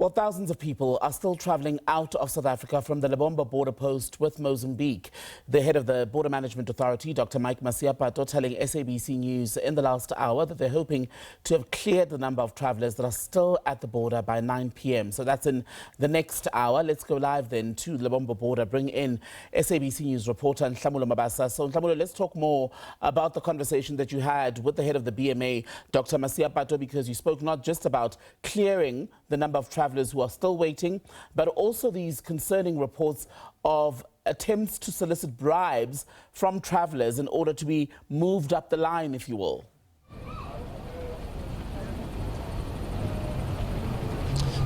Well, thousands of people are still travelling out of South Africa from the Lebombo Border Post with Mozambique. The head of the Border Management Authority, Dr. Mabasa, telling SABC News in the last hour that they're hoping to have cleared the number of travellers that are still at the border by 9 p.m. So that's in the next hour. Let's go live then to the Lebombo border, bring in SABC News reporter Nhlamulo Mabasa. So Nhlamulo, let's talk more about the conversation that you had with the head of the BMA, Dr. Mabasa, because you spoke not just about clearing the number of travellers who are still waiting, but also these concerning reports of attempts to solicit bribes from travellers in order to be moved up the line, if you will.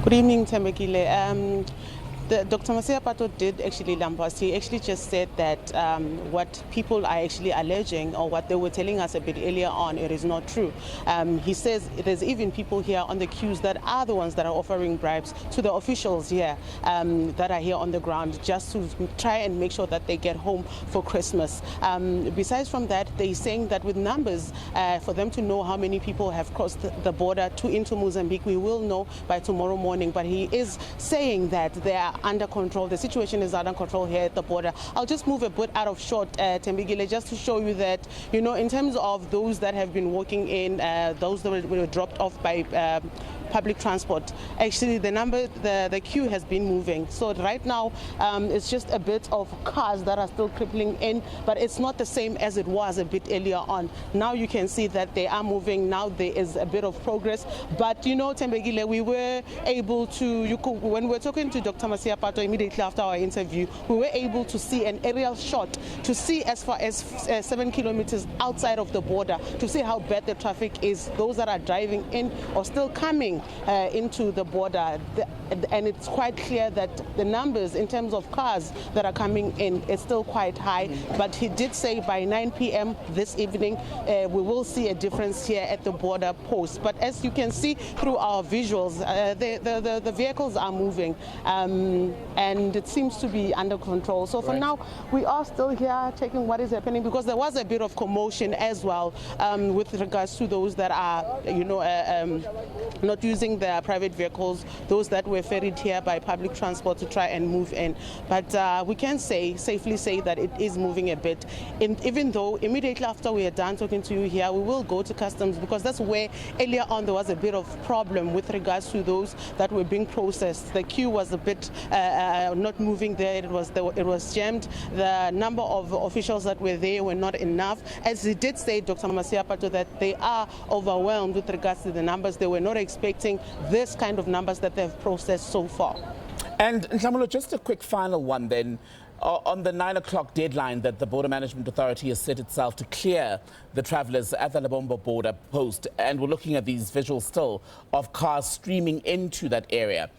Good evening, Tembekile. Dr. Mabasa did actually lambast. He actually just said that what people are actually alleging, or what they were telling us a bit earlier on, it is not true. He says there's even people here on the queues that are the ones that are offering bribes to the officials here that are here on the ground, just to try and make sure that they get home for Christmas. Besides from that, they're saying that with numbers, for them to know how many people have crossed the border into Mozambique, we will know by tomorrow morning. But he is saying that they are under control. The situation is under control here at the border. I'll just move a bit out of short, Tembekile, just to show you that, you know, in terms of those that have been walking in, those that were dropped off by public transport, actually the queue has been moving. So right now it's just a bit of cars that are still crippling in, but it's not the same as it was a bit earlier on. Now you can see that they are moving. Now there is a bit of progress, but you know, Tembekile, we were able to, when we were talking to Dr. Mabasa immediately after our interview, we were able to see an aerial shot to see as far as 7 kilometers outside of the border, to see how bad the traffic is, those that are driving in or still coming into the border. And it's quite clear that the numbers in terms of cars that are coming in is still quite high. But he did say by 9 p.m. this evening we will see a difference here at the border post. But as you can see through our visuals, the vehicles are moving and it seems to be under control. So for now, we are still here checking what is happening, because there was a bit of commotion as well with regards to those that are, you know, not using their private vehicles, those that were ferried here by public transport to try and move in. But we can safely say that it is moving a bit. Even though immediately after we are done talking to you here, we will go to customs, because that's where earlier on there was a bit of problem with regards to those that were being processed. The queue was a bit not moving there. It was jammed. The number of officials that were there were not enough. As he did say, Dr. Mabasa, that they are overwhelmed with regards to the numbers. They were not expecting this kind of numbers that they've processed so far. And Nhlamulo, just a quick final one then. On the 9 o'clock deadline that the Border Management Authority has set itself to clear the travellers at the Lebombo Border Post, and we're looking at these visuals still of cars streaming into that area.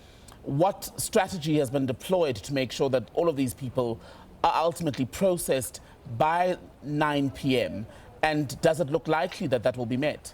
What strategy has been deployed to make sure that all of these people are ultimately processed by 9 p.m. and does it look likely that that will be met?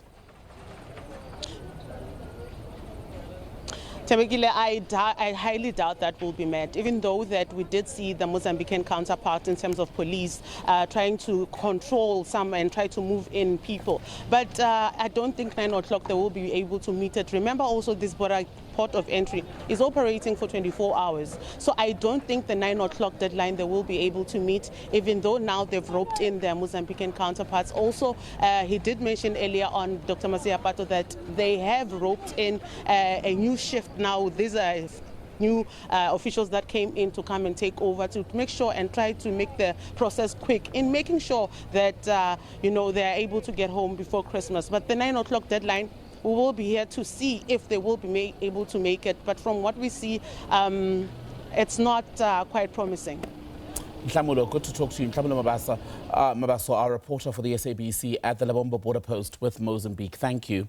I highly doubt that will be met, even though that we did see the Mozambican counterpart in terms of police trying to control some and try to move in people. But I don't think 9 o'clock they will be able to meet it. Remember also, this border port of entry is operating for 24 hours. So I don't think the 9 o'clock deadline they will be able to meet, even though now they've roped in their Mozambican counterparts. Also, he did mention earlier on, Dr. Mabasa, that they have roped in a new shift now. These are new officials that came in to come and take over to make sure and try to make the process quick in making sure that, you know, they're able to get home before Christmas. But the 9 o'clock deadline, we will be here to see if they will be able to make it. But from what we see, it's not quite promising. Nhlamulo, good to talk to you. Nhlamulo Mabasa, our reporter for the SABC at the Lebombo Border Post with Mozambique. Thank you.